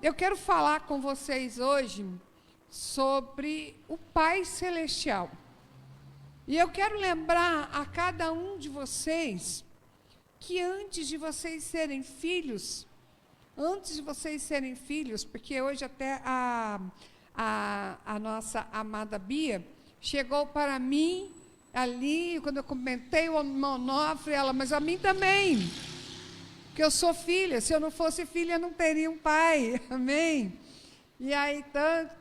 eu quero falar com vocês hoje sobre o Pai Celestial. E eu quero lembrar a cada um de vocês que antes de vocês serem filhos, porque hoje até a nossa amada Bia chegou para mim ali, quando eu comentei o Onofre, ela, mas a mim também, que eu sou filha, se eu não fosse filha, eu não teria um pai, amém? E aí,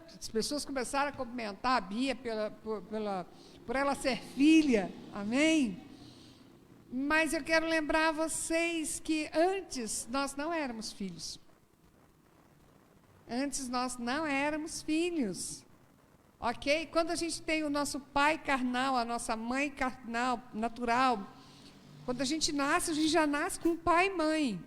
as pessoas começaram a comentar a Bia por ela ser filha, amém? Mas eu quero lembrar a vocês que antes nós não éramos filhos. Antes nós não éramos filhos, ok? Quando a gente tem o nosso pai carnal, a nossa mãe carnal, natural, quando a gente já nasce com pai e mãe.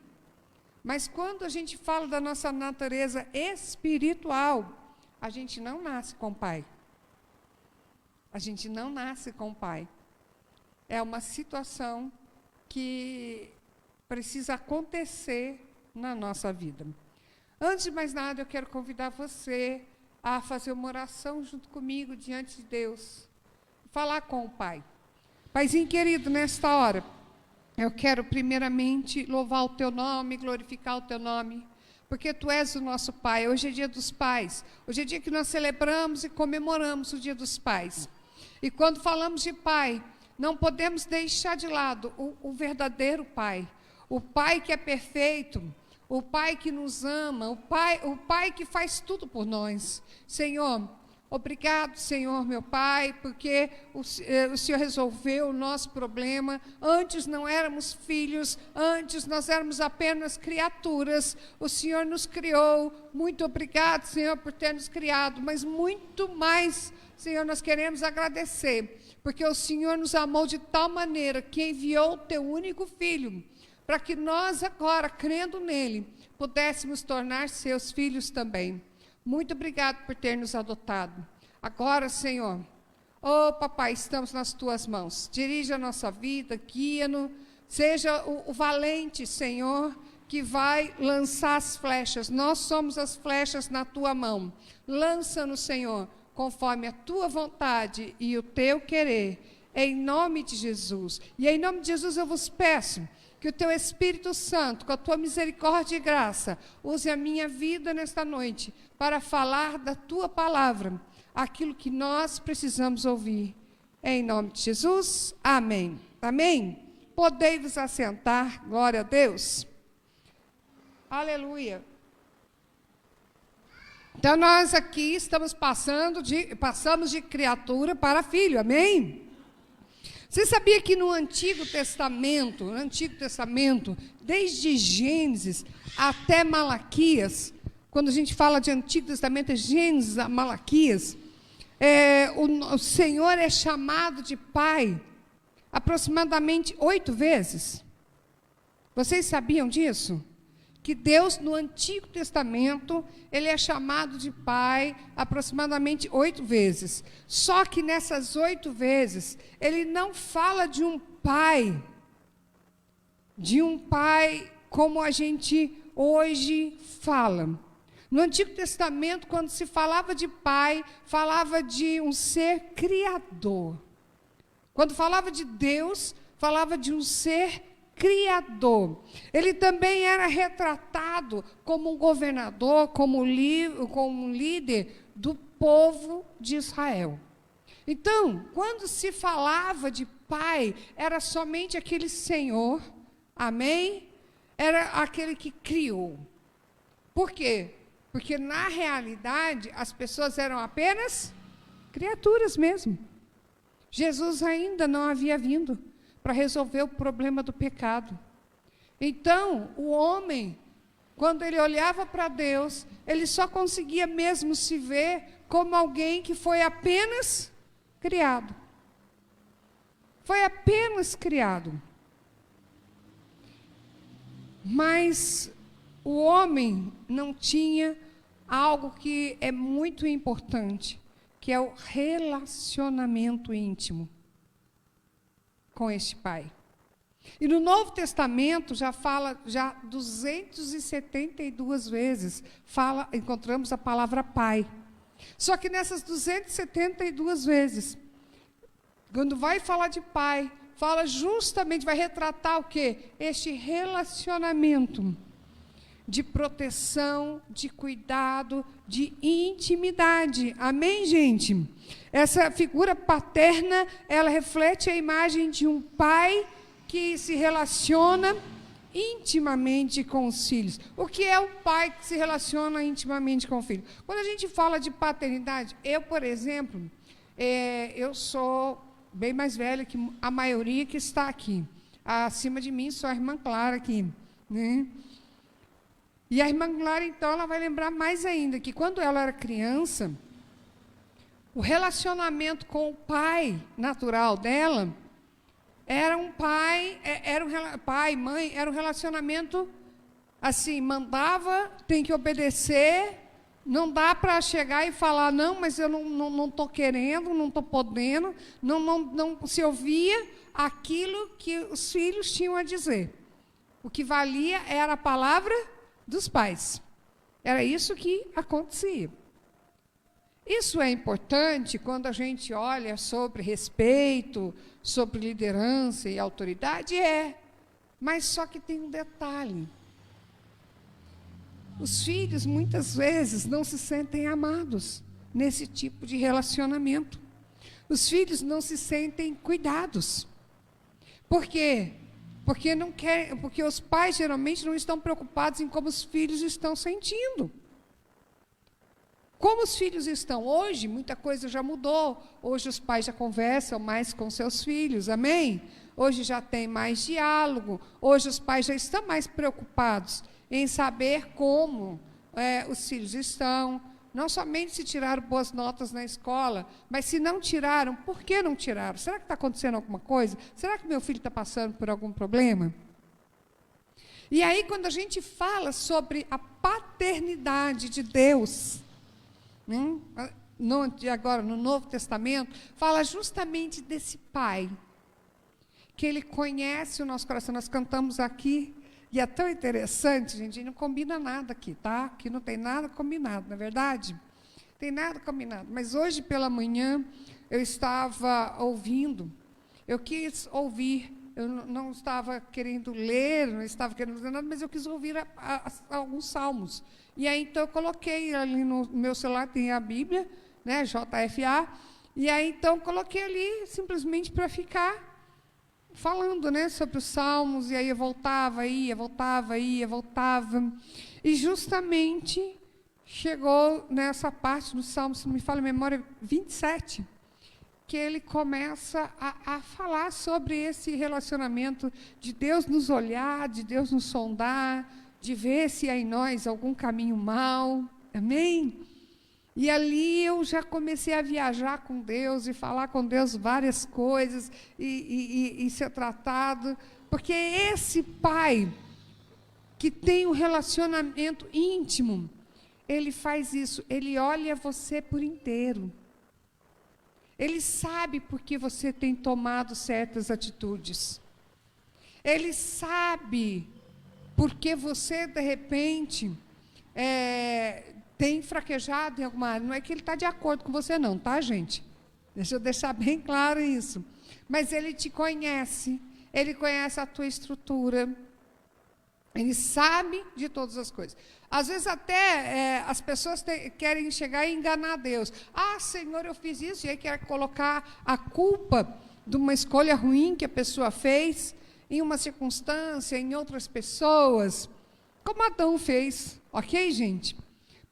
Mas quando a gente fala da nossa natureza espiritual, a gente não nasce com pai. A gente não nasce com pai. É uma situação que precisa acontecer na nossa vida. Antes de mais nada, eu quero convidar você a fazer uma oração junto comigo diante de Deus. Falar com o Pai. Paizinho querido, nesta hora, eu quero primeiramente louvar o Teu nome, glorificar o Teu nome, porque Tu és o nosso Pai. Hoje é dia dos pais. Hoje é dia que nós celebramos e comemoramos o dia dos pais. E quando falamos de Pai, não podemos deixar de lado o verdadeiro Pai. O Pai que é perfeito, o Pai que nos ama, o Pai que faz tudo por nós. Senhor, obrigado, Senhor, meu Pai, porque o Senhor resolveu o nosso problema. Antes não éramos filhos, antes nós éramos apenas criaturas. O Senhor nos criou. Muito obrigado, Senhor, por ter nos criado, mas muito mais, Senhor, nós queremos agradecer, porque o Senhor nos amou de tal maneira que enviou o Teu único Filho, para que nós agora, crendo nele, pudéssemos tornar seus filhos também. Muito obrigado por ter nos adotado. Agora, Senhor, papai, estamos nas Tuas mãos. Dirige a nossa vida, guia-nos, seja o valente, Senhor, que vai lançar as flechas. Nós somos as flechas na Tua mão. Lança-nos, Senhor, conforme a Tua vontade e o Teu querer, em nome de Jesus. E em nome de Jesus eu vos peço que o Teu Espírito Santo, com a Tua misericórdia e graça, use a minha vida nesta noite para falar da Tua palavra, aquilo que nós precisamos ouvir. Em nome de Jesus, amém. Amém? Podei-vos assentar, glória a Deus. Aleluia. Então, nós aqui estamos passamos de criatura para filho, amém? Você sabia que no Antigo Testamento, desde Gênesis até Malaquias, quando a gente fala de Antigo Testamento, é Gênesis a Malaquias, o Senhor é chamado de Pai aproximadamente 8 vezes. Vocês sabiam disso? Que Deus, no Antigo Testamento, Ele é chamado de Pai aproximadamente 8 vezes. Só que nessas 8 vezes, Ele não fala de um pai como a gente hoje fala. No Antigo Testamento, quando se falava de pai, falava de um ser criador. Quando falava de Deus, falava de um ser criador. Ele também era retratado como um governador, como um líder do povo de Israel. Então, quando se falava de pai, era somente aquele Senhor, amém? Era aquele que criou. Por quê? Porque, na realidade, as pessoas eram apenas criaturas mesmo. Jesus ainda não havia vindo para resolver o problema do pecado. Então, o homem, quando ele olhava para Deus, ele só conseguia mesmo se ver como alguém que foi apenas criado. Foi apenas criado. Mas o homem não tinha algo que é muito importante, que é o relacionamento íntimo com este Pai. E no Novo Testamento já fala, já 272 vezes, encontramos a palavra pai. Só que nessas 272 vezes, quando vai falar de pai, fala justamente, vai retratar o quê? Este relacionamento de proteção, de cuidado, de intimidade. Amém, gente? Essa figura paterna, ela reflete a imagem de um pai que se relaciona intimamente com os filhos. O que é o pai que se relaciona intimamente com o filho? Quando a gente fala de paternidade, eu, por exemplo, eu sou bem mais velha que a maioria que está aqui. Acima de mim, sou a irmã Clara aqui, né? E a irmã Clara, então, ela vai lembrar mais ainda que quando ela era criança, o relacionamento com o pai natural dela era um pai, pai, mãe, era um relacionamento assim, mandava, tem que obedecer, não dá para chegar e falar, não, mas eu não estou querendo, não estou podendo, não se ouvia aquilo que os filhos tinham a dizer. O que valia era a palavra dos pais. Era isso que acontecia. Isso é importante quando a gente olha sobre respeito, sobre liderança e autoridade, mas só que tem um detalhe. Os filhos, muitas vezes, não se sentem amados nesse tipo de relacionamento. Os filhos não se sentem cuidados. Por quê? Porque os pais, geralmente, não estão preocupados em como os filhos estão sentindo. Como os filhos estão hoje, muita coisa já mudou. Hoje os pais já conversam mais com seus filhos, amém? Hoje já tem mais diálogo. Hoje os pais já estão mais preocupados em saber como os filhos estão. Não somente se tiraram boas notas na escola, mas se não tiraram, por que não tiraram? Será que está acontecendo alguma coisa? Será que meu filho está passando por algum problema? E aí, quando a gente fala sobre a paternidade de Deus, agora no Novo Testamento, fala justamente desse pai, que ele conhece o nosso coração. Nós cantamos aqui, e é tão interessante, gente, não combina nada aqui, tá? Aqui não tem nada combinado, não é verdade? Tem nada combinado. Mas hoje pela manhã, eu estava ouvindo, eu quis ouvir, eu não estava querendo ler, não estava querendo fazer nada, mas eu quis ouvir alguns salmos. E aí, então, eu coloquei ali no meu celular, tem a Bíblia, né, JFA, e aí, então, coloquei ali simplesmente para ficar falando, né, sobre os salmos, e aí eu voltava, ia, e justamente chegou nessa parte do salmo, se não me falha a memória, 27, que ele começa a falar sobre esse relacionamento de Deus nos olhar, de Deus nos sondar, de ver se há em nós algum caminho mau, amém? E ali eu já comecei a viajar com Deus e falar com Deus várias coisas e ser tratado, porque esse pai que tem um relacionamento íntimo, ele faz isso, ele olha você por inteiro. Ele sabe por que você tem tomado certas atitudes. Ele sabe por que você, de repente, tem fraquejado em alguma área. Não é que ele está de acordo com você, não, tá, gente? Deixa eu deixar bem claro isso. Mas ele te conhece, ele conhece a tua estrutura, ele sabe de todas as coisas. Às vezes até as pessoas querem chegar e enganar Deus. Ah, Senhor, eu fiz isso, e aí quer colocar a culpa de uma escolha ruim que a pessoa fez em uma circunstância, em outras pessoas, como Adão fez, ok, gente?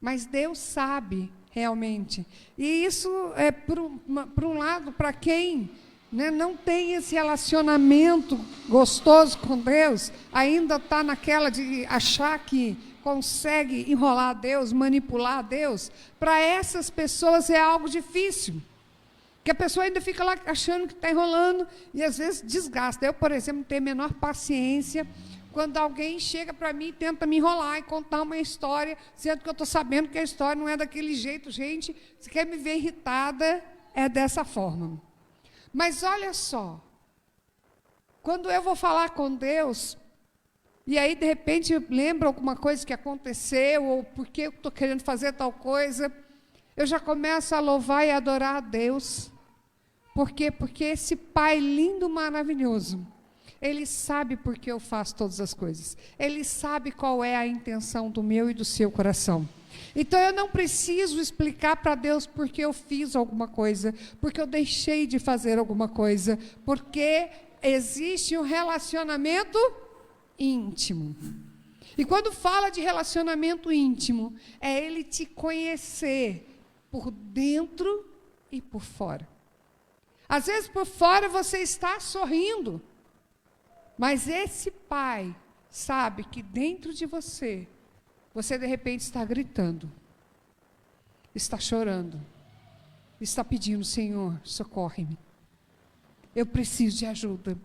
Mas Deus sabe realmente. E isso é, por um lado, para quem não tem esse relacionamento gostoso com Deus, ainda está naquela de achar que consegue enrolar Deus, manipular Deus, para essas pessoas é algo difícil. Que a pessoa ainda fica lá achando que está enrolando e às vezes desgasta. Eu, por exemplo, tenho menor paciência quando alguém chega para mim e tenta me enrolar e contar uma história, sendo que eu estou sabendo que a história não é daquele jeito. Gente, se quer me ver irritada, é dessa forma. Mas olha só, quando eu vou falar com Deus, e aí, de repente, eu lembro alguma coisa que aconteceu, ou porque eu estou querendo fazer tal coisa, eu já começo a louvar e adorar a Deus. Por quê? Porque esse Pai lindo, maravilhoso, Ele sabe por que eu faço todas as coisas. Ele sabe qual é a intenção do meu e do seu coração. Então, eu não preciso explicar para Deus por que eu fiz alguma coisa, porque eu deixei de fazer alguma coisa, porque existe um relacionamento íntimo. E quando fala de relacionamento íntimo, é Ele te conhecer por dentro e por fora. Às vezes por fora você está sorrindo, mas esse Pai sabe que dentro de você, você de repente está gritando, está chorando, está pedindo: Senhor, socorre-me, eu preciso de ajuda.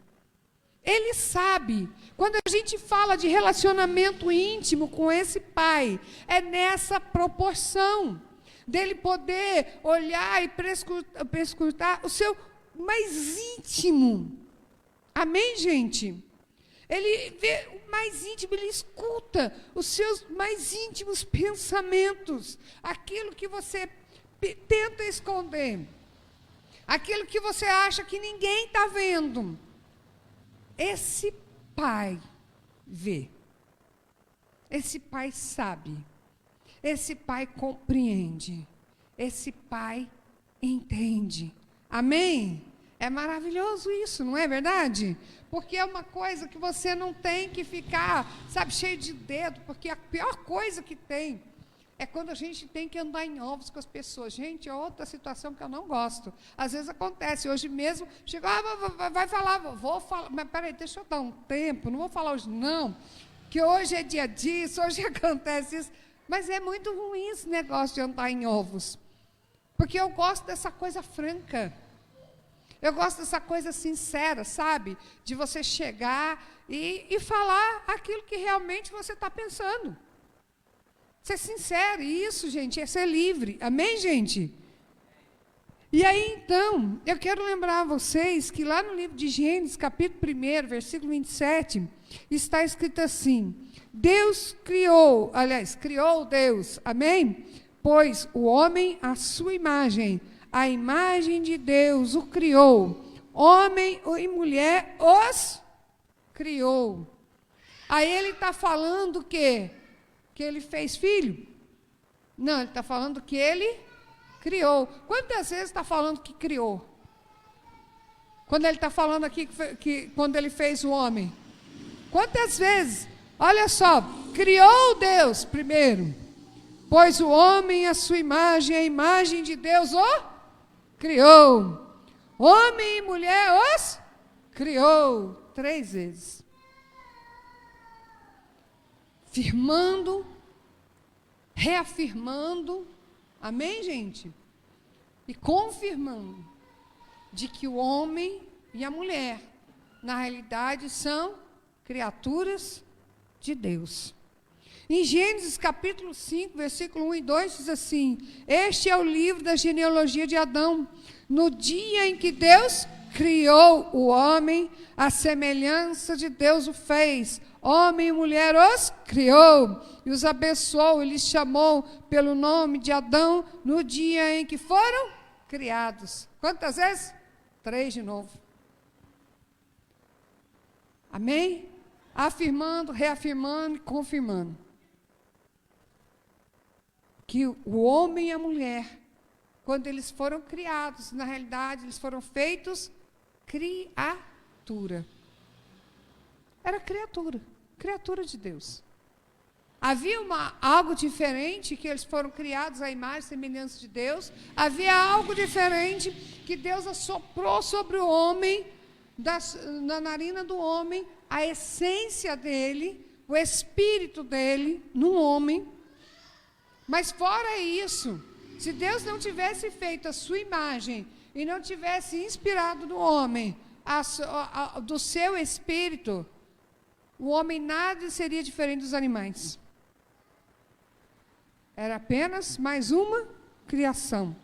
Ele sabe. Quando a gente fala de relacionamento íntimo com esse Pai, é nessa proporção dele poder olhar e prescrutar o seu mais íntimo. Amém, gente? Ele vê o mais íntimo, ele escuta os seus mais íntimos pensamentos, aquilo que você tenta esconder, aquilo que você acha que ninguém está vendo. Esse Pai vê, esse Pai sabe, esse Pai compreende, esse Pai entende. Amém? É maravilhoso isso, não é verdade? Porque é uma coisa que você não tem que ficar, sabe, cheio de dedo, porque a pior coisa que tem é quando a gente tem que andar em ovos com as pessoas. Gente, é outra situação que eu não gosto. Às vezes acontece, hoje mesmo, chega, vai falar, vou falar, mas peraí, deixa eu dar um tempo, não vou falar hoje não, que hoje é dia disso, hoje acontece isso. Mas é muito ruim esse negócio de andar em ovos, porque eu gosto dessa coisa franca, eu gosto dessa coisa sincera, sabe? De você chegar e falar aquilo que realmente você está pensando. Ser sincero, isso, gente, é ser livre. Amém, gente? E aí, então, eu quero lembrar a vocês que lá no livro de Gênesis, capítulo 1, versículo 27, está escrito assim: Deus criou Deus, amém? Pois o homem, à sua imagem, a imagem de Deus o criou, homem e mulher os criou. Aí ele está falando que ele fez filho? Não, ele está falando que ele criou. Quantas vezes está falando que criou? Quando ele está falando aqui que quando ele fez o homem? Quantas vezes? Olha só, criou Deus primeiro, pois o homem a sua imagem, a imagem de Deus o criou. Homem e mulher os criou 3 vezes. Firmando, reafirmando, amém, gente? E confirmando de que o homem e a mulher, na realidade, são criaturas de Deus. Em Gênesis capítulo 5, versículo 1 e 2, diz assim: Este é o livro da genealogia de Adão. No dia em que Deus criou o homem, a semelhança de Deus o fez. Homem e mulher os criou e os abençoou, e lhes chamou pelo nome de Adão no dia em que foram criados. Quantas vezes? 3 de novo. Amém? Afirmando, reafirmando e confirmando que o homem e a mulher, quando eles foram criados, na realidade, eles foram feitos criatura. Era criatura de Deus. Havia algo diferente, que eles foram criados à imagem e semelhança de Deus. Havia algo diferente que Deus assoprou sobre o homem, na narina do homem, a essência dele, o espírito dele, no homem. Mas fora isso, se Deus não tivesse feito a sua imagem e não tivesse inspirado no homem do seu espírito, o homem nada seria diferente dos animais. Era apenas mais uma criação.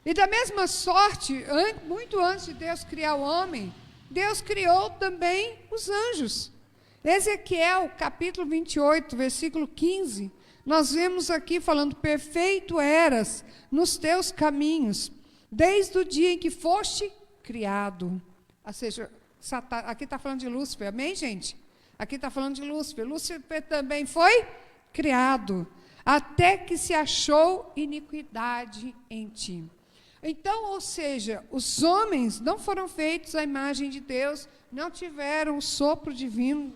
E da mesma sorte, muito antes de Deus criar o homem, Deus criou também os anjos. Ezequiel, capítulo 28, versículo 15, nós vemos aqui falando: perfeito eras nos teus caminhos, desde o dia em que foste criado. Ou seja, aqui está falando de Lúcifer, amém, gente? Aqui está falando de Lúcifer. Lúcifer também foi criado, até que se achou iniquidade em ti. Então, ou seja, os homens não foram feitos à imagem de Deus, não tiveram o sopro divino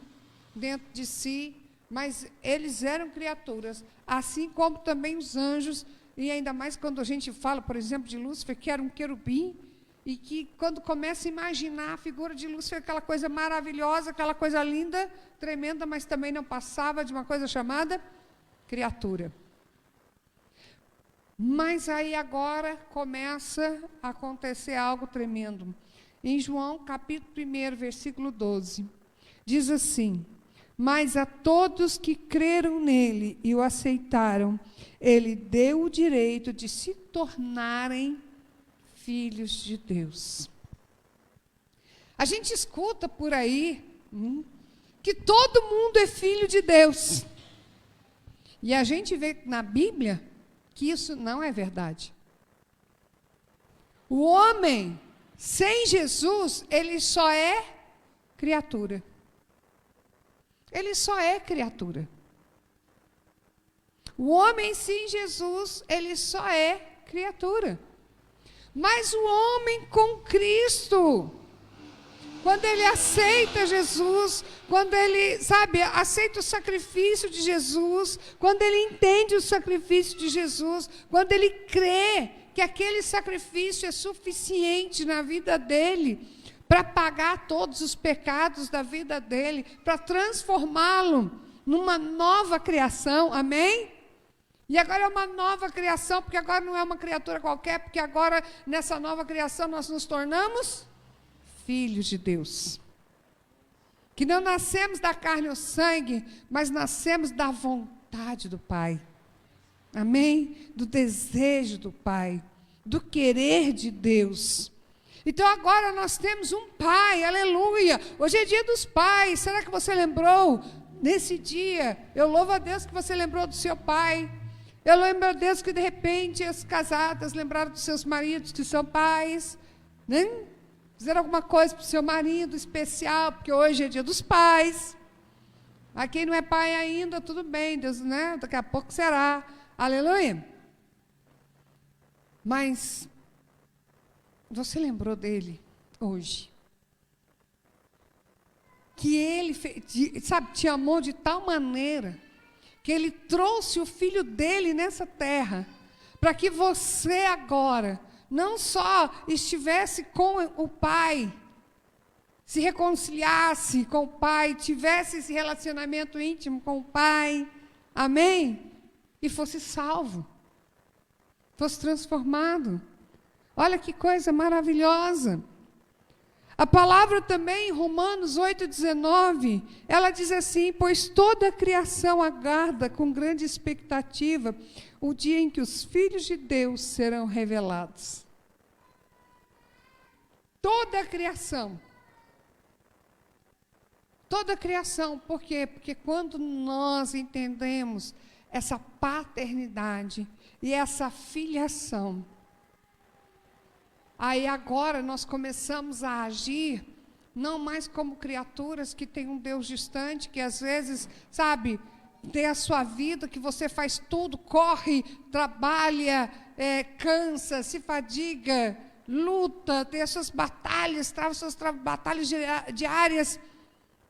dentro de si, mas eles eram criaturas, assim como também os anjos, e ainda mais quando a gente fala, por exemplo, de Lúcifer, que era um querubim, e que quando começa a imaginar a figura de Lúcifer, aquela coisa maravilhosa, aquela coisa linda, tremenda, mas também não passava de uma coisa chamada criatura. Mas aí agora começa a acontecer algo tremendo. Em João, capítulo 1, versículo 12, diz assim: mas a todos que creram nele e o aceitaram, ele deu o direito de se tornarem filhos de Deus. A gente escuta por aí que todo mundo é filho de Deus. E a gente vê na Bíblia que isso não é verdade. O homem, sem Jesus, ele só é criatura. Ele só é criatura. O homem sem Jesus, ele só é criatura. Mas o homem com Cristo, quando ele aceita Jesus, quando ele, aceita o sacrifício de Jesus, quando ele entende o sacrifício de Jesus, quando ele crê que aquele sacrifício é suficiente na vida dele, para pagar todos os pecados da vida dele, para transformá-lo numa nova criação, amém? E agora é uma nova criação, porque agora não é uma criatura qualquer, porque agora nessa nova criação nós nos tornamos filhos de Deus. Que não nascemos da carne ou sangue, mas nascemos da vontade do Pai. Amém? Do desejo do Pai, do querer de Deus. Então agora nós temos um Pai, aleluia. Hoje é dia dos pais, será que você lembrou? Nesse dia, eu louvo a Deus que você lembrou do seu pai. Eu lembro a Deus que de repente as casadas lembraram dos seus maridos que são pais, né? Fizeram alguma coisa para o seu marido especial, porque hoje é dia dos pais. A quem não é pai ainda, tudo bem, Deus, né? Daqui a pouco será, aleluia. Mas você lembrou dele hoje? Que ele, te amou de tal maneira que ele trouxe o filho dele nessa terra, para que você agora não só estivesse com o Pai, se reconciliasse com o Pai, tivesse esse relacionamento íntimo com o Pai, amém? E fosse salvo, fosse transformado. Olha que coisa maravilhosa. A palavra também, em Romanos 8,19, ela diz assim: pois toda a criação aguarda com grande expectativa o dia em que os filhos de Deus serão revelados. Toda a criação. Toda a criação. Por quê? Porque quando nós entendemos essa paternidade e essa filiação, aí agora nós começamos a agir, não mais como criaturas que têm um Deus distante, que às vezes, tem a sua vida, que você faz tudo, corre, trabalha, cansa, se fadiga, luta, tem as suas batalhas, trava suas batalhas diárias,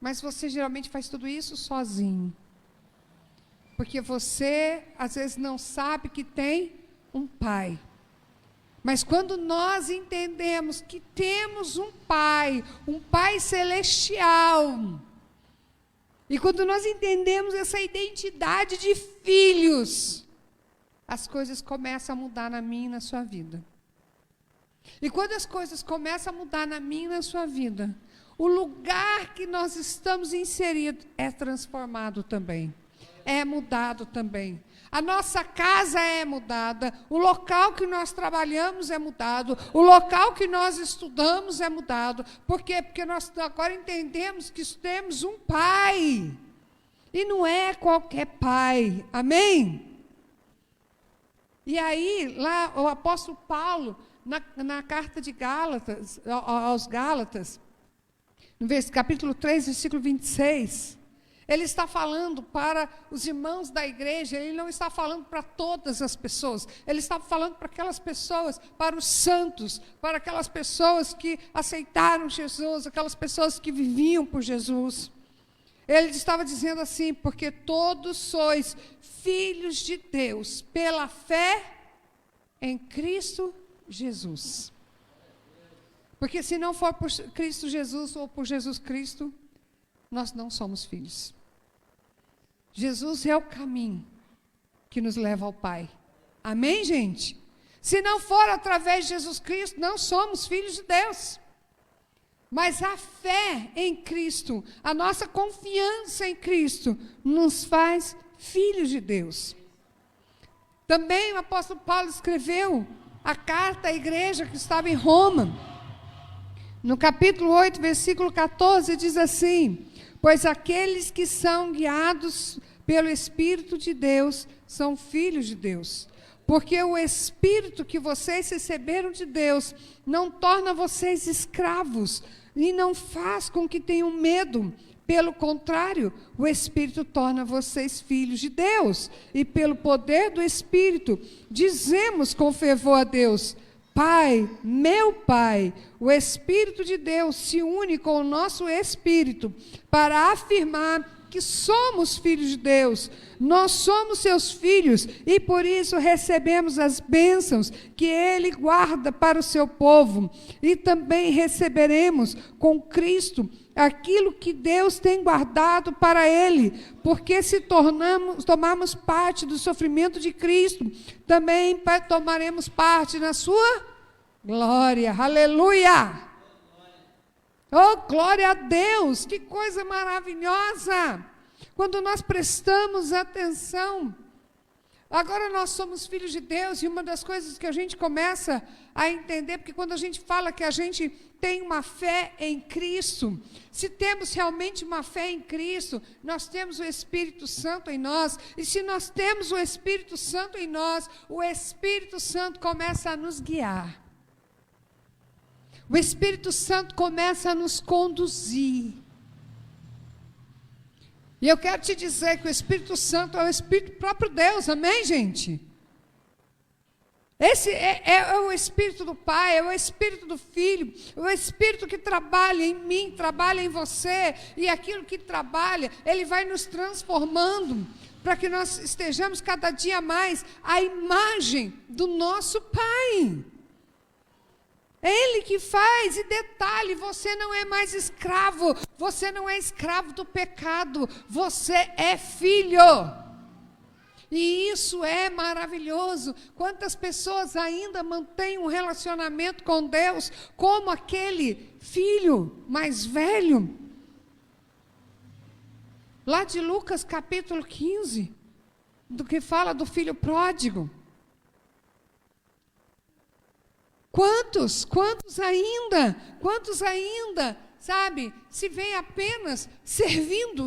mas você geralmente faz tudo isso sozinho. Porque você, às vezes, não sabe que tem um pai. Mas quando nós entendemos que temos um Pai celestial, e quando nós entendemos essa identidade de filhos, as coisas começam a mudar na minha e na sua vida. E quando as coisas começam a mudar na minha e na sua vida, o lugar que nós estamos inseridos é transformado também. é mudado também. A nossa casa é mudada, o local que nós trabalhamos é mudado, o local que nós estudamos é mudado. Por quê? Porque nós agora entendemos que temos um pai. E não é qualquer pai. Amém? E aí, lá, o apóstolo Paulo, na carta de Gálatas, aos Gálatas, no capítulo 3, versículo 26, ele está falando para os irmãos da igreja, ele não está falando para todas as pessoas, ele está falando para aquelas pessoas, para os santos, para aquelas pessoas que aceitaram Jesus, aquelas pessoas que viviam por Jesus. Ele estava dizendo assim, porque todos sois filhos de Deus, pela fé em Cristo Jesus. Porque se não for por Cristo Jesus ou por Jesus Cristo, nós não somos filhos. Jesus é o caminho que nos leva ao Pai. Amém, gente? Se não for através de Jesus Cristo, não somos filhos de Deus. Mas a fé em Cristo, a nossa confiança em Cristo, nos faz filhos de Deus. Também o apóstolo Paulo escreveu a carta à igreja que estava em Roma. No capítulo 8, versículo 14, diz assim: pois aqueles que são guiados pelo Espírito de Deus são filhos de Deus. Porque o Espírito que vocês receberam de Deus não torna vocês escravos e não faz com que tenham medo. Pelo contrário, o Espírito torna vocês filhos de Deus. E pelo poder do Espírito, dizemos com fervor a Deus: Pai, meu Pai. O Espírito de Deus se une com o nosso Espírito para afirmar que somos filhos de Deus. Nós somos seus filhos e por isso recebemos as bênçãos que Ele guarda para o seu povo. E também receberemos com Cristo aquilo que Deus tem guardado para Ele, porque se tomarmos parte do sofrimento de Cristo, também tomaremos parte na sua glória. Aleluia! Oh, glória a Deus! Que coisa maravilhosa! Quando nós prestamos atenção. Agora nós somos filhos de Deus, e uma das coisas que a gente começa a entender, porque quando a gente fala que a gente tem uma fé em Cristo, se temos realmente uma fé em Cristo, nós temos o Espírito Santo em nós, e se nós temos o Espírito Santo em nós, o Espírito Santo começa a nos guiar. O Espírito Santo começa a nos conduzir. E eu quero te dizer que o Espírito Santo é o Espírito próprio Deus, amém, gente? Esse é o Espírito do Pai, é o Espírito do Filho, é o Espírito que trabalha em mim, trabalha em você, e aquilo que trabalha, ele vai nos transformando, para que nós estejamos cada dia mais à imagem do nosso Pai. É Ele que faz, e detalhe, você não é mais escravo, você não é escravo do pecado, você é filho. E isso é maravilhoso. Quantas pessoas ainda mantêm um relacionamento com Deus como aquele filho mais velho? Lá de Lucas capítulo 15, do que fala do filho pródigo. Quantos ainda, sabe, se vem apenas servindo,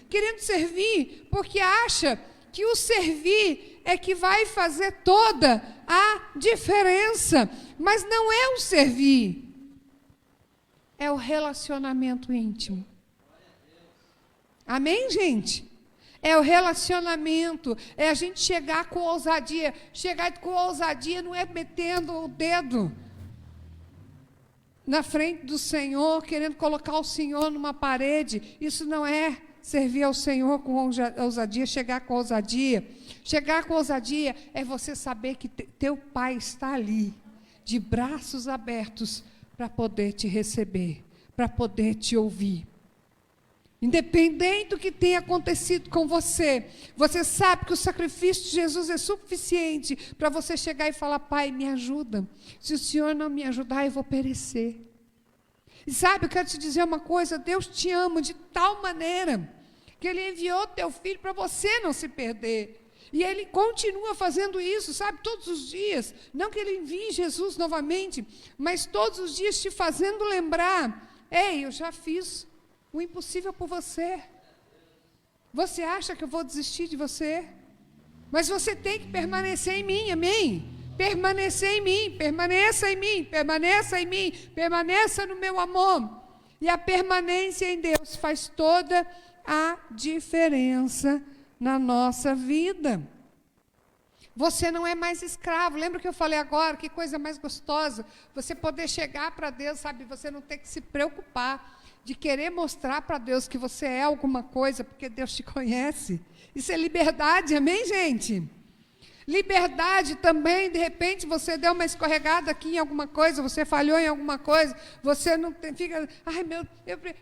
querendo servir, porque acha que o servir é que vai fazer toda a diferença, mas não é o servir, é o relacionamento íntimo. Amém, gente? É o relacionamento, é a gente chegar com ousadia. Chegar com ousadia não é metendo o dedo na frente do Senhor, querendo colocar o Senhor numa parede. Isso não é servir ao Senhor com ousadia, chegar com ousadia. Chegar com ousadia é você saber que teu Pai está ali, de braços abertos, para poder te receber, para poder te ouvir. Independente do que tenha acontecido com você, você sabe que o sacrifício de Jesus é suficiente para você chegar e falar: Pai, me ajuda. Se o Senhor não me ajudar, eu vou perecer. E sabe, eu quero te dizer uma coisa: Deus te ama de tal maneira que Ele enviou teu Filho para você não se perder. E Ele continua fazendo isso, sabe, todos os dias. Não que Ele envie Jesus novamente, mas todos os dias te fazendo lembrar: ei, eu já fiz o impossível por você. Você acha que eu vou desistir de você? Mas você tem que permanecer em mim, amém? Permanecer em mim, permaneça em mim, permaneça em mim, permaneça no meu amor. E a permanência em Deus faz toda a diferença na nossa vida. Você não é mais escravo. Lembra que eu falei agora? Que coisa mais gostosa. Você poder chegar para Deus, sabe? Você não ter que se preocupar de querer mostrar para Deus que você é alguma coisa, porque Deus te conhece. Isso é liberdade, amém, gente? Liberdade também, de repente você deu uma escorregada aqui em alguma coisa, você falhou em alguma coisa, você não tem, fica, ai meu,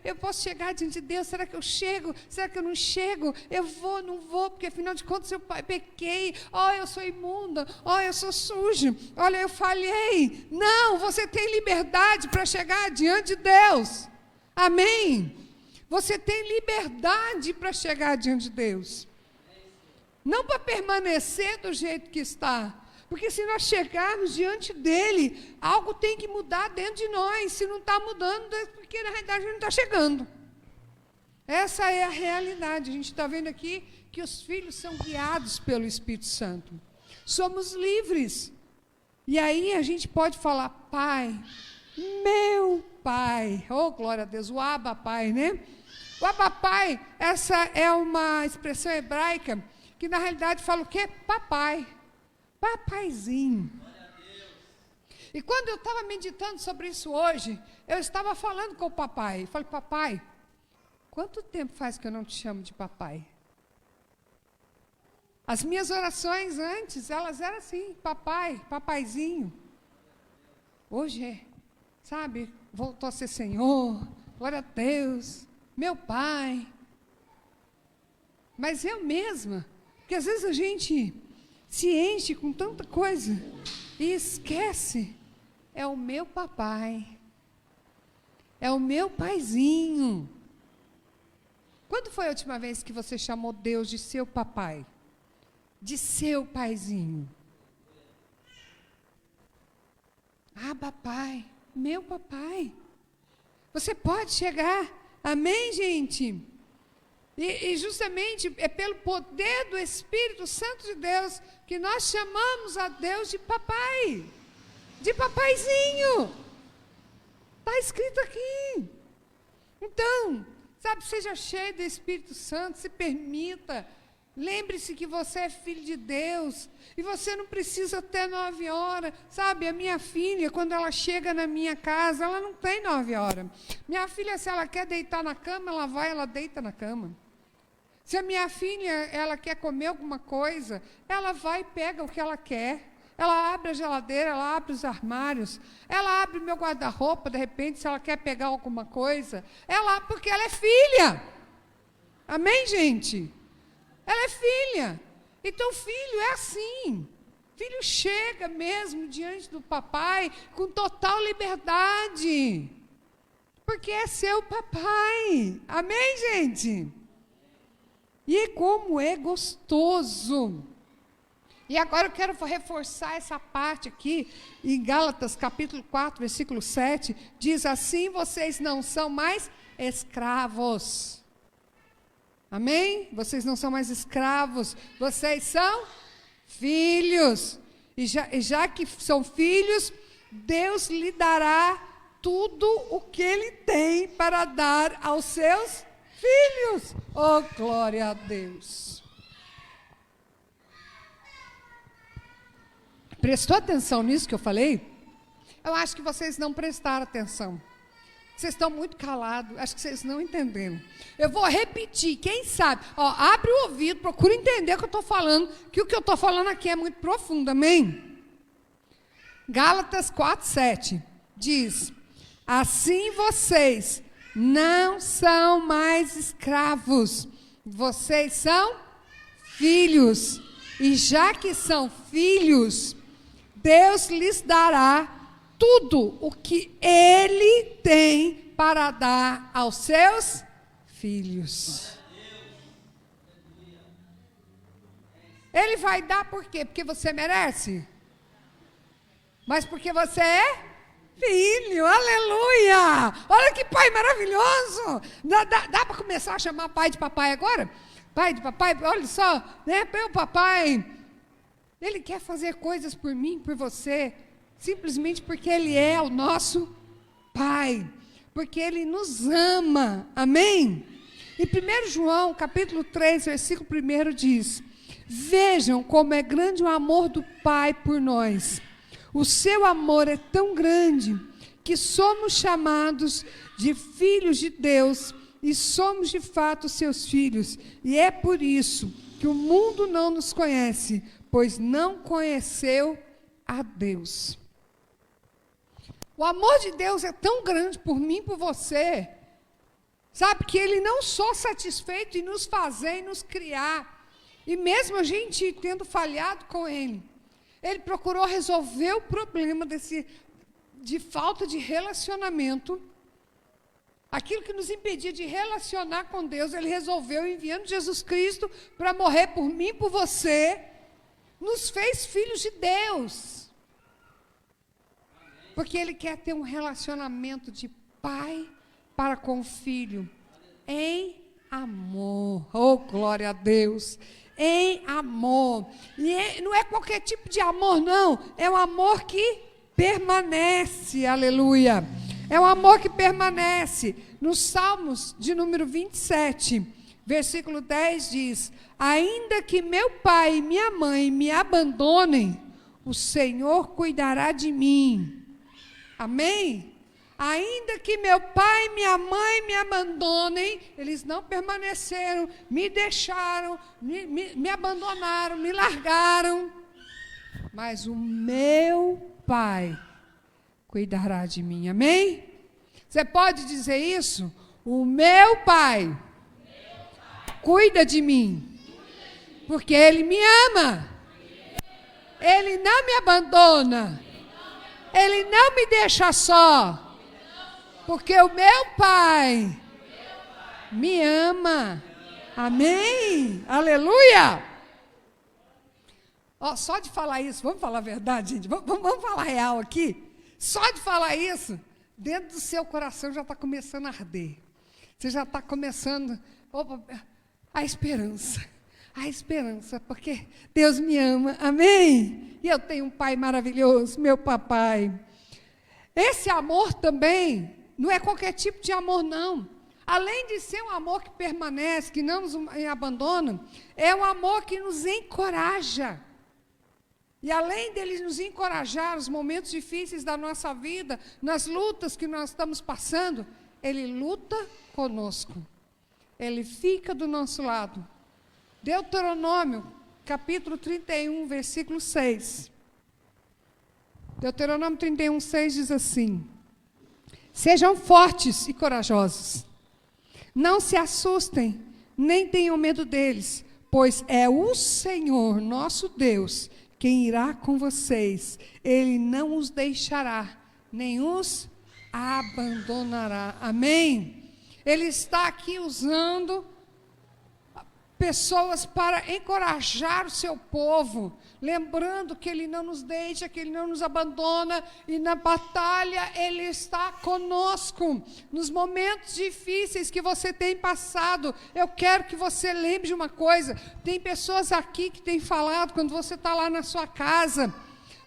eu posso chegar diante de Deus, será que eu chego? Será que eu não chego? Eu vou, não vou, porque afinal de contas eu pequei, eu sou imunda, eu sou sujo, olha, eu falhei. Não, você tem liberdade para chegar diante de Deus, amém? Você tem liberdade para chegar diante de Deus. Não para permanecer do jeito que está, porque se nós chegarmos diante dele, algo tem que mudar dentro de nós. Se não está mudando, é porque na realidade não está chegando. Essa é a realidade. A gente está vendo aqui que os filhos são guiados pelo Espírito Santo. Somos livres. E aí a gente pode falar: Pai, meu Pai. Oh, glória a Deus, o Abba Pai, né? O Abba Pai, essa é uma expressão hebraica que na realidade fala o quê? Papai. Papaizinho. E quando eu estava meditando sobre isso hoje, eu estava falando com o papai. Falei: papai, quanto tempo faz que eu não te chamo de papai? As minhas orações antes, elas eram assim: papai, papaizinho. Hoje, sabe, voltou a ser Senhor, glória a Deus, meu pai. Mas eu mesma, porque às vezes a gente se enche com tanta coisa e esquece: é o meu papai, é o meu paizinho. Quando foi a última vez que você chamou Deus de seu papai? De seu paizinho? Abba Pai, meu papai. Você pode chegar, amém, gente? E justamente é pelo poder do Espírito Santo de Deus que nós chamamos a Deus de papai, de papaizinho. Está escrito aqui. Então, sabe, seja cheio do Espírito Santo, se permita. Lembre-se que você é filho de Deus e você não precisa ter 9 horas. Sabe, a minha filha, quando ela chega na minha casa, ela não tem 9 horas. Minha filha, se ela quer deitar na cama, ela deita na cama. Se a minha filha, ela quer comer alguma coisa, ela vai e pega o que ela quer. Ela abre a geladeira, ela abre os armários, ela abre o meu guarda-roupa, de repente, se ela quer pegar alguma coisa. Porque ela é filha. Amém, gente? Ela é filha. Então, filho é assim. Filho chega mesmo diante do papai com total liberdade. Porque é seu papai. Amém, gente? E como é gostoso. E agora eu quero reforçar essa parte aqui, em Gálatas capítulo 4, versículo 7, diz assim: vocês não são mais escravos. Amém? Vocês não são mais escravos, vocês são filhos. E já que são filhos, Deus lhe dará tudo o que Ele tem para dar aos seus filhos. Oh, glória a Deus. Prestou atenção nisso que eu falei? Eu acho que vocês não prestaram atenção. Vocês estão muito calados, acho que vocês não entenderam. Eu vou repetir, quem sabe? Abre o ouvido, procura entender o que eu estou falando, que o que eu estou falando aqui é muito profundo, amém? Gálatas 4:7 diz: assim vocês não são mais escravos, vocês são filhos. E já que são filhos, Deus lhes dará tudo o que Ele tem para dar aos seus filhos. Ele vai dar por quê? Porque você merece? Mas porque você é filho, aleluia! Olha que pai maravilhoso! Dá para começar a chamar pai de papai agora? Pai de papai, olha só, né? Meu papai, ele quer fazer coisas por mim, por você, simplesmente porque ele é o nosso pai, porque ele nos ama, amém? Em 1 João, capítulo 3, versículo 1 diz: vejam como é grande o amor do Pai por nós. O seu amor é tão grande que somos chamados de filhos de Deus e somos de fato seus filhos. E é por isso que o mundo não nos conhece, pois não conheceu a Deus. O amor de Deus é tão grande por mim e por você, sabe, que Ele não só satisfeito em nos fazer e nos criar, e mesmo a gente tendo falhado com Ele, Ele procurou resolver o problema de falta de relacionamento, aquilo que nos impedia de relacionar com Deus, Ele resolveu enviando Jesus Cristo para morrer por mim e por você, nos fez filhos de Deus, porque Ele quer ter um relacionamento de pai para com o filho, em amor. Oh, glória a Deus! Em amor. E não é qualquer tipo de amor, não. É um amor que permanece. Aleluia. É um amor que permanece. Nos Salmos de número 27, versículo 10 diz: ainda que meu pai e minha mãe me abandonem, o Senhor cuidará de mim. Amém? Ainda que meu pai e minha mãe me abandonem, eles não permaneceram, me deixaram, me abandonaram, me largaram, mas o meu pai cuidará de mim, amém? Você pode dizer isso? O meu pai cuida de mim, porque Ele me ama, Ele não me abandona, Ele não me deixa só, porque o meu pai me ama. Amém? Aleluia! Ó, só de falar isso, vamos falar a verdade, gente? Vamos falar real aqui? Só de falar isso, dentro do seu coração já está começando a arder. Você já está começando, opa, a esperança, porque Deus me ama, amém? E eu tenho um pai maravilhoso, meu papai. Esse amor também não é qualquer tipo de amor, não. Além de ser um amor que permanece, que não nos abandona, é um amor que nos encoraja. E além dele nos encorajar nos momentos difíceis da nossa vida, nas lutas que nós estamos passando, Ele luta conosco. Ele fica do nosso lado. Deuteronômio, capítulo 31, versículo 6. Deuteronômio 31, 6 diz assim: sejam fortes e corajosos. Não se assustem, nem tenham medo deles, pois é o Senhor, nosso Deus, quem irá com vocês. Ele não os deixará, nem os abandonará. Amém? Ele está aqui usando pessoas para encorajar o seu povo, lembrando que Ele não nos deixa, que Ele não nos abandona, e na batalha Ele está conosco. Nos momentos difíceis que você tem passado, eu quero que você lembre de uma coisa: tem pessoas aqui que têm falado, quando você está lá na sua casa,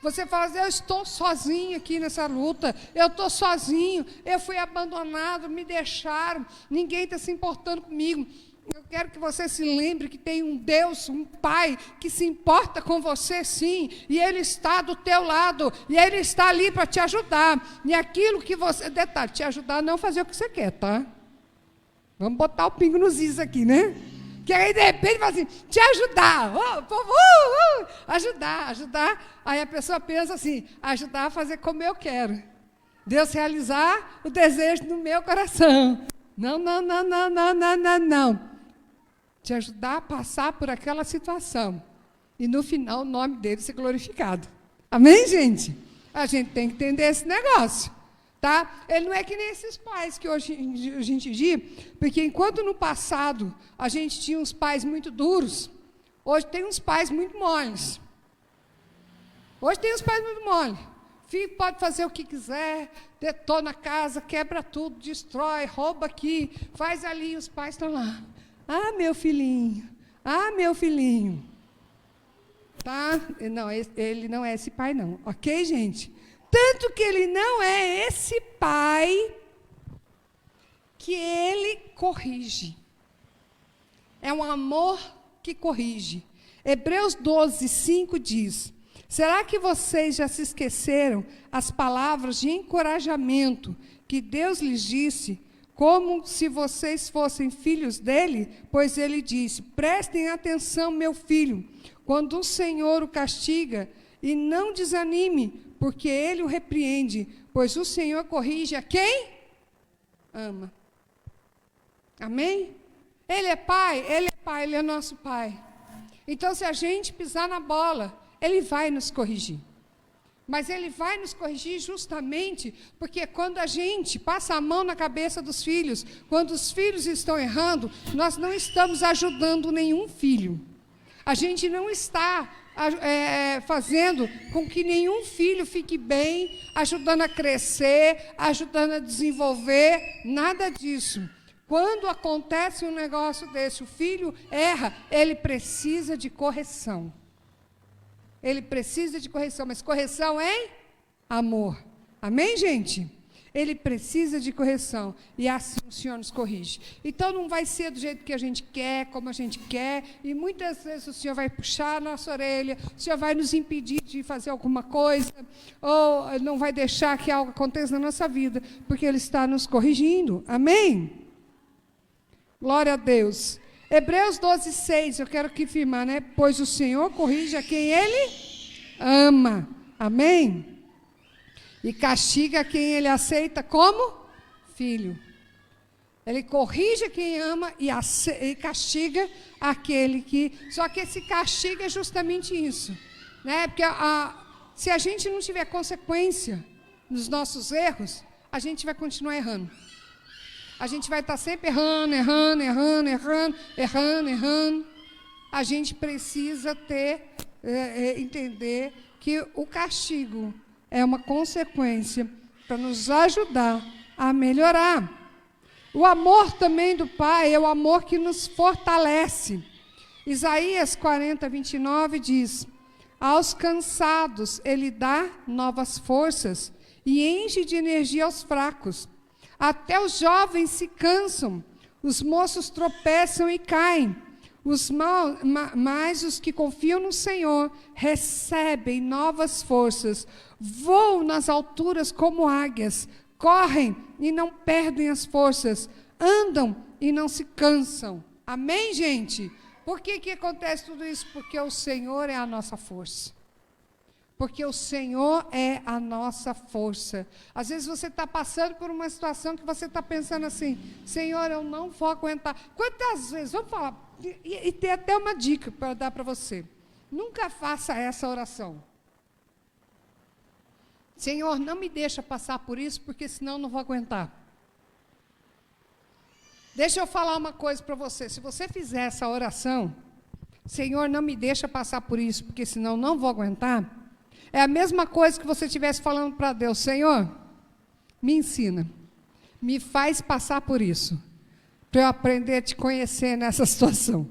você fala assim: eu estou sozinho aqui nessa luta, eu estou sozinho, eu fui abandonado, me deixaram, ninguém está se importando comigo. Eu quero que você se lembre que tem um Deus, um Pai, que se importa com você, sim, e Ele está do teu lado, e Ele está ali para te ajudar. E aquilo que você... Detalhe, te ajudar a não fazer o que você quer, tá? Vamos botar o pingo nos is aqui, né? Que aí, de repente, fala assim, te ajudar, ajudar. Aí a pessoa pensa assim, ajudar a fazer como eu quero. Deus realizar o desejo no meu coração. Não. Te ajudar a passar por aquela situação. E no final o nome dele ser glorificado. Amém, gente? A gente tem que entender esse negócio. Tá? Ele não é que nem esses pais que hoje a gente diz, porque enquanto no passado a gente tinha uns pais muito duros, Hoje tem uns pais muito moles. Filho pode fazer o que quiser, detona a casa, quebra tudo, destrói, rouba aqui, faz ali, e os pais estão lá. Ah, meu filhinho. Tá? Não, ele não é esse pai, não. Ok, gente? Tanto que ele não é esse pai que ele corrige. É um amor que corrige. Hebreus 12, 5 diz: será que vocês já se esqueceram as palavras de encorajamento que Deus lhes disse, como se vocês fossem filhos dele? Pois ele disse: prestem atenção, meu filho, quando o Senhor o castiga, e não desanime, porque ele o repreende, pois o Senhor corrige a quem ama. Amém? Ele é pai, ele é nosso pai. Então, se a gente pisar na bola, ele vai nos corrigir. Mas ele vai nos corrigir justamente porque quando a gente passa a mão na cabeça dos filhos, quando os filhos estão errando, nós não estamos ajudando nenhum filho. A gente não está fazendo com que nenhum filho fique bem, ajudando a crescer, ajudando a desenvolver, nada disso. Quando acontece um negócio desse, o filho erra, ele precisa de correção. Mas correção em amor. Amém, gente? Ele precisa de correção, e assim o Senhor nos corrige. Então, não vai ser do jeito que a gente quer, como a gente quer, e muitas vezes o Senhor vai puxar a nossa orelha, o Senhor vai nos impedir de fazer alguma coisa, ou não vai deixar que algo aconteça na nossa vida, porque Ele está nos corrigindo. Amém? Glória a Deus. Hebreus 12, 6, eu quero aqui firmar, né? Pois o Senhor corrige a quem Ele ama. Amém? E castiga quem Ele aceita como filho. Ele corrige quem ama e castiga aquele que... Só que esse castigo é justamente isso, né? Porque se a gente não tiver consequência nos nossos erros, a gente vai continuar errando. A gente vai estar sempre errando. A gente precisa entender que o castigo é uma consequência para nos ajudar a melhorar. O amor também do Pai é o amor que nos fortalece. Isaías 40, 29 diz: aos cansados Ele dá novas forças e enche de energia aos fracos. Até os jovens se cansam, os moços tropeçam e caem. Mas os que confiam no Senhor recebem novas forças, voam nas alturas como águias, correm e não perdem as forças, andam e não se cansam. Amém, gente? Por que acontece tudo isso? Porque o Senhor é a nossa força. Porque o Senhor é a nossa força. Às vezes você está passando por uma situação que você está pensando assim: Senhor, eu não vou aguentar. Quantas vezes, vamos falar, e tem até uma dica para dar para você. Nunca faça essa oração. Senhor, não me deixa passar por isso, porque senão eu não vou aguentar. Deixa eu falar uma coisa para você. Se você fizer essa oração, Senhor, não me deixa passar por isso, porque senão eu não vou aguentar, é a mesma coisa que você estivesse falando para Deus: Senhor, me ensina, me faz passar por isso, para eu aprender a te conhecer nessa situação,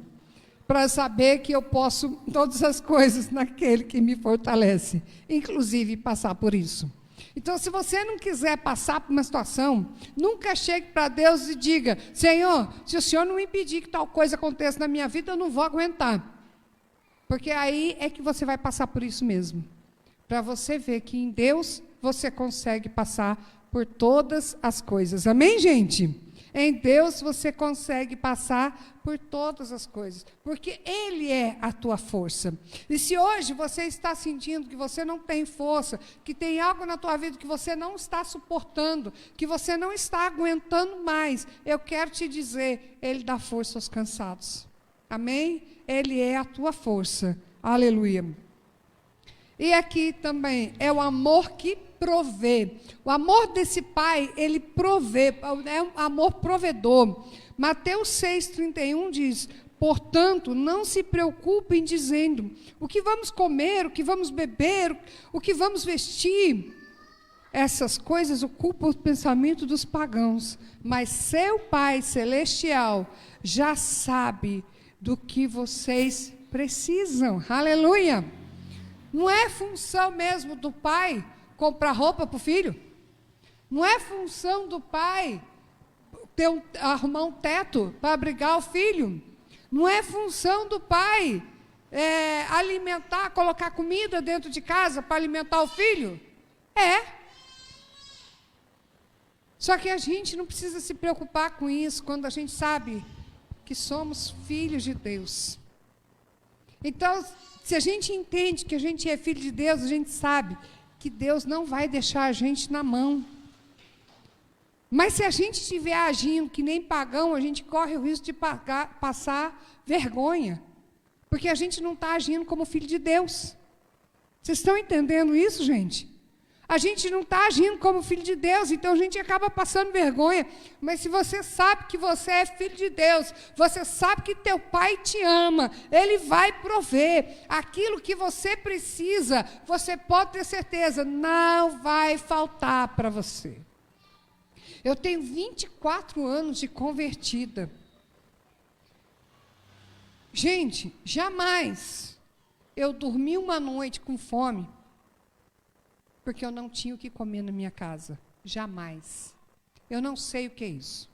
para eu saber que eu posso todas as coisas naquele que me fortalece, inclusive passar por isso. Então, se você não quiser passar por uma situação, nunca chegue para Deus e diga: Senhor, se o Senhor não impedir que tal coisa aconteça na minha vida, eu não vou aguentar. Porque aí é que você vai passar por isso mesmo. Para você ver que em Deus você consegue passar por todas as coisas. Amém, gente? Em Deus você consegue passar por todas as coisas, porque Ele é a tua força. E se hoje você está sentindo que você não tem força, que tem algo na tua vida que você não está suportando, que você não está aguentando mais, eu quero te dizer, Ele dá força aos cansados. Amém? Ele é a tua força. Aleluia. E aqui também é o amor que provê. O amor desse pai, ele provê, é um amor provedor. Mateus 6,31 diz: Portanto, não se preocupem dizendo o que vamos comer, o que vamos beber, o que vamos vestir. Essas coisas ocupam o pensamento dos pagãos, mas seu Pai Celestial já sabe do que vocês precisam. Aleluia! Não é função mesmo do pai comprar roupa para o filho? Não é função do pai arrumar um teto para abrigar o filho? Não é função do pai alimentar, colocar comida dentro de casa para alimentar o filho? É. Só que a gente não precisa se preocupar com isso quando a gente sabe que somos filhos de Deus. Então, se a gente entende que a gente é filho de Deus, a gente sabe que Deus não vai deixar a gente na mão. Mas se a gente estiver agindo que nem pagão, a gente corre o risco de passar vergonha, porque a gente não está agindo como filho de Deus. Vocês estão entendendo isso, gente? A gente não está agindo como filho de Deus, então a gente acaba passando vergonha. Mas se você sabe que você é filho de Deus, você sabe que teu pai te ama, ele vai prover aquilo que você precisa, você pode ter certeza, não vai faltar para você. Eu tenho 24 anos de convertida. Gente, jamais eu dormi uma noite com fome, porque eu não tinha o que comer na minha casa. Jamais. Eu não sei o que é isso.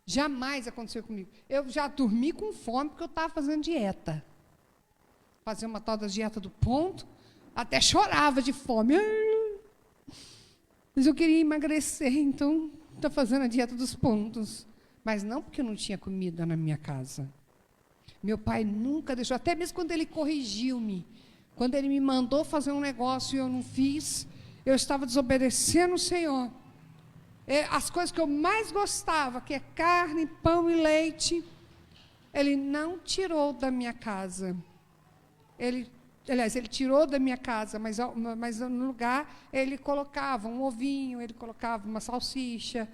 Jamais aconteceu comigo. Eu já dormi com fome porque eu estava fazendo dieta. Fazia uma tal da dieta do ponto, até chorava de fome. Mas eu queria emagrecer, então estou fazendo a dieta dos pontos. Mas não porque eu não tinha comida na minha casa. Meu pai nunca deixou, até mesmo quando ele corrigiu-me, quando ele me mandou fazer um negócio e eu não fiz, eu estava desobedecendo o Senhor. As coisas que eu mais gostava, que é carne, pão e leite, ele não tirou da minha casa. Ele tirou da minha casa, mas no lugar ele colocava um ovinho, ele colocava uma salsicha.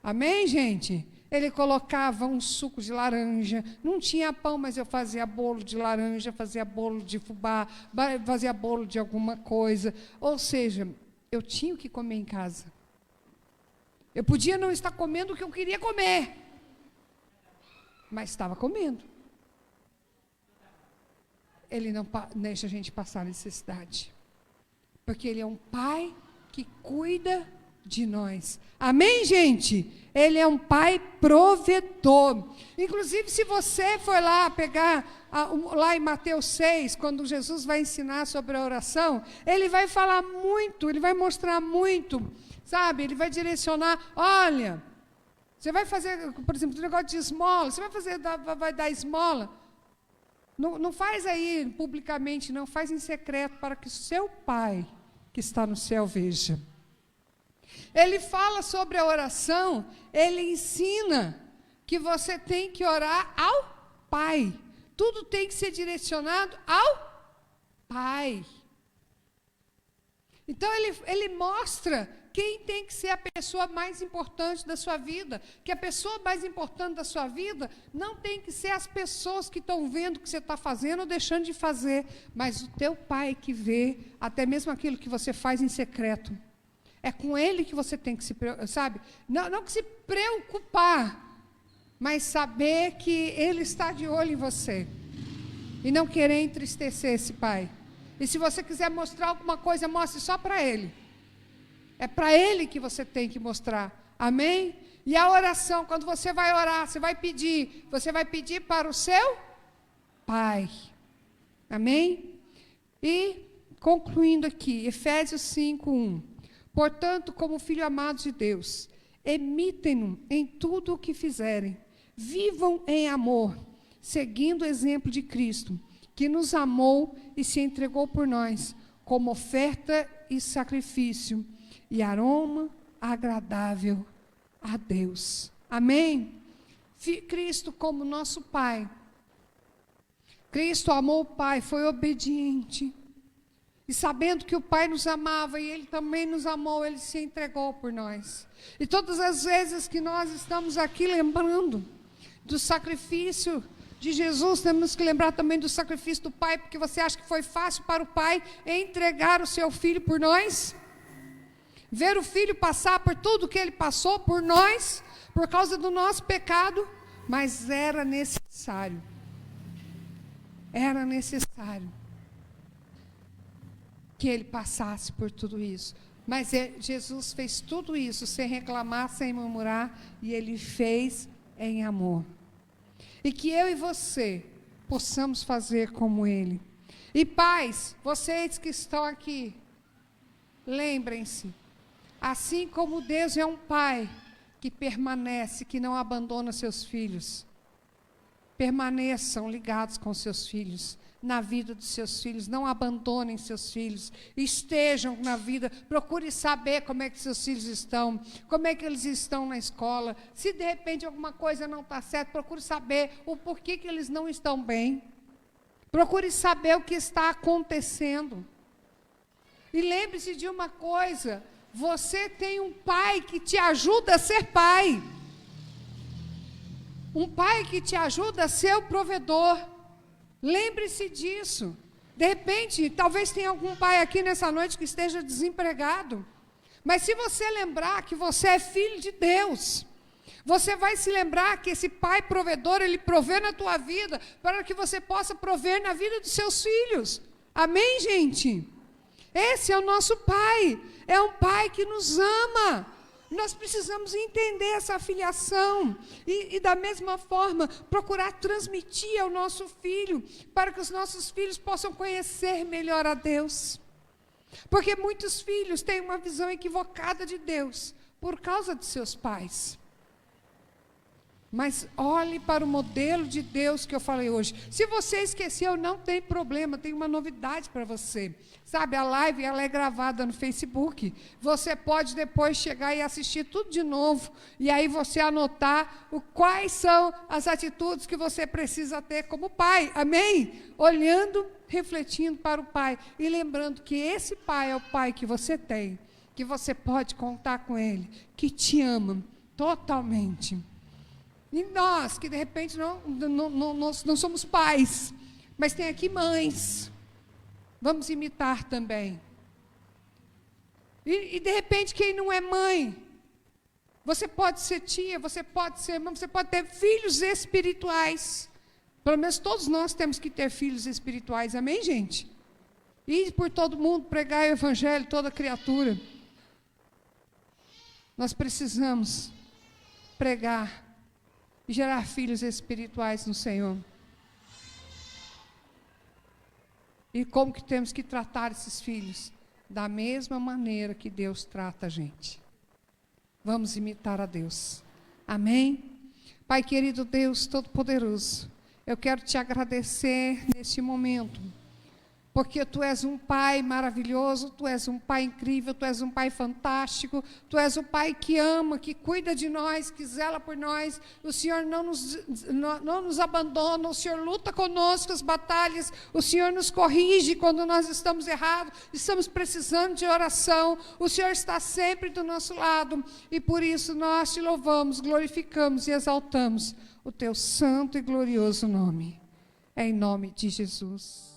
Amém, gente? Ele colocava um suco de laranja. Não tinha pão, mas eu fazia bolo de laranja, fazia bolo de fubá, fazia bolo de alguma coisa. Ou seja, eu tinha o que comer em casa. Eu podia não estar comendo o que eu queria comer, mas estava comendo. Ele não deixa a gente passar necessidade, porque Ele é um Pai que cuida de nós. Amém, gente? Ele é um Pai provedor. Inclusive, se você for lá pegar, lá em Mateus 6, quando Jesus vai ensinar sobre a oração, Ele vai falar muito, Ele vai mostrar muito, sabe? Ele vai direcionar, olha, você vai fazer, por exemplo, o negócio de esmola, você vai dar esmola, não faz aí publicamente, não, faz em secreto, para que o seu Pai, que está no céu, veja. Ele fala sobre a oração, ele ensina que você tem que orar ao Pai. Tudo tem que ser direcionado ao Pai. Então, ele mostra quem tem que ser a pessoa mais importante da sua vida, que a pessoa mais importante da sua vida não tem que ser as pessoas que estão vendo o que você está fazendo ou deixando de fazer, mas o teu Pai que vê até mesmo aquilo que você faz em secreto. É com Ele que você tem que se preocupar, sabe? Não que se preocupar, mas saber que Ele está de olho em você. E não querer entristecer esse Pai. E se você quiser mostrar alguma coisa, mostre só para Ele. É para Ele que você tem que mostrar. Amém? E a oração, quando você vai orar, você vai pedir para o seu Pai. Amém? E, concluindo aqui, Efésios 5:1. Portanto, como filhos amados de Deus, imitem-no em tudo o que fizerem. Vivam em amor, seguindo o exemplo de Cristo, que nos amou e se entregou por nós, como oferta e sacrifício, e aroma agradável a Deus. Amém? Cristo como nosso Pai. Cristo amou o Pai, foi obediente. E sabendo que o Pai nos amava e Ele também nos amou, Ele se entregou por nós. E todas as vezes que nós estamos aqui lembrando do sacrifício de Jesus, temos que lembrar também do sacrifício do Pai, porque você acha que foi fácil para o Pai entregar o seu Filho por nós? Ver o Filho passar por tudo que Ele passou por nós, por causa do nosso pecado, mas era necessário. Era necessário que Ele passasse por tudo isso. Mas Jesus fez tudo isso sem reclamar, sem murmurar, e Ele fez em amor. E que eu e você possamos fazer como Ele. E pais, vocês que estão aqui, lembrem-se, assim como Deus é um pai que permanece, que não abandona seus filhos, permaneçam ligados com seus filhos, na vida dos seus filhos, não abandonem seus filhos, estejam na vida, procure saber como é que seus filhos estão, como é que eles estão na escola, se de repente alguma coisa não está certa, procure saber o porquê que eles não estão bem, procure saber o que está acontecendo, e lembre-se de uma coisa, você tem um pai que te ajuda a ser pai, um pai que te ajuda a ser o provedor. Lembre-se disso. De repente, talvez tenha algum pai aqui nessa noite que esteja desempregado. Mas se você lembrar que você é filho de Deus, você vai se lembrar que esse pai provedor, ele provê na tua vida, para que você possa prover na vida dos seus filhos. Amém, gente? Esse é o nosso pai. É um pai que nos ama. Nós precisamos entender essa filiação e da mesma forma, procurar transmitir ao nosso filho, para que os nossos filhos possam conhecer melhor a Deus. Porque muitos filhos têm uma visão equivocada de Deus, por causa de seus pais. Mas olhe para o modelo de Deus que eu falei hoje. Se você esqueceu, não tem problema, tem uma novidade para você. Sabe, a live ela é gravada no Facebook. Você pode depois chegar e assistir tudo de novo. E aí você anotar quais são as atitudes que você precisa ter como pai. Amém? Olhando, refletindo para o pai. E lembrando que esse pai é o pai que você tem. Que você pode contar com ele. Que te ama totalmente. E nós, que de repente não somos pais, mas tem aqui mães, vamos imitar também. E de repente quem não é mãe, você pode ser tia, você pode ser irmã, você pode ter filhos espirituais. Pelo menos todos nós temos que ter filhos espirituais, amém, gente? Ir por todo mundo, pregar o evangelho, toda criatura. Nós precisamos pregar e gerar filhos espirituais no Senhor. E como que temos que tratar esses filhos? Da mesma maneira que Deus trata a gente. Vamos imitar a Deus. Amém? Pai querido Deus Todo-Poderoso, eu quero te agradecer neste momento, porque Tu és um Pai maravilhoso, Tu és um Pai incrível, Tu és um Pai fantástico, Tu és um Pai que ama, que cuida de nós, que zela por nós. O Senhor não nos abandona, o Senhor luta conosco as batalhas, o Senhor nos corrige quando nós estamos errados, estamos precisando de oração, o Senhor está sempre do nosso lado, e por isso nós Te louvamos, glorificamos e exaltamos o Teu santo e glorioso nome. É em nome de Jesus.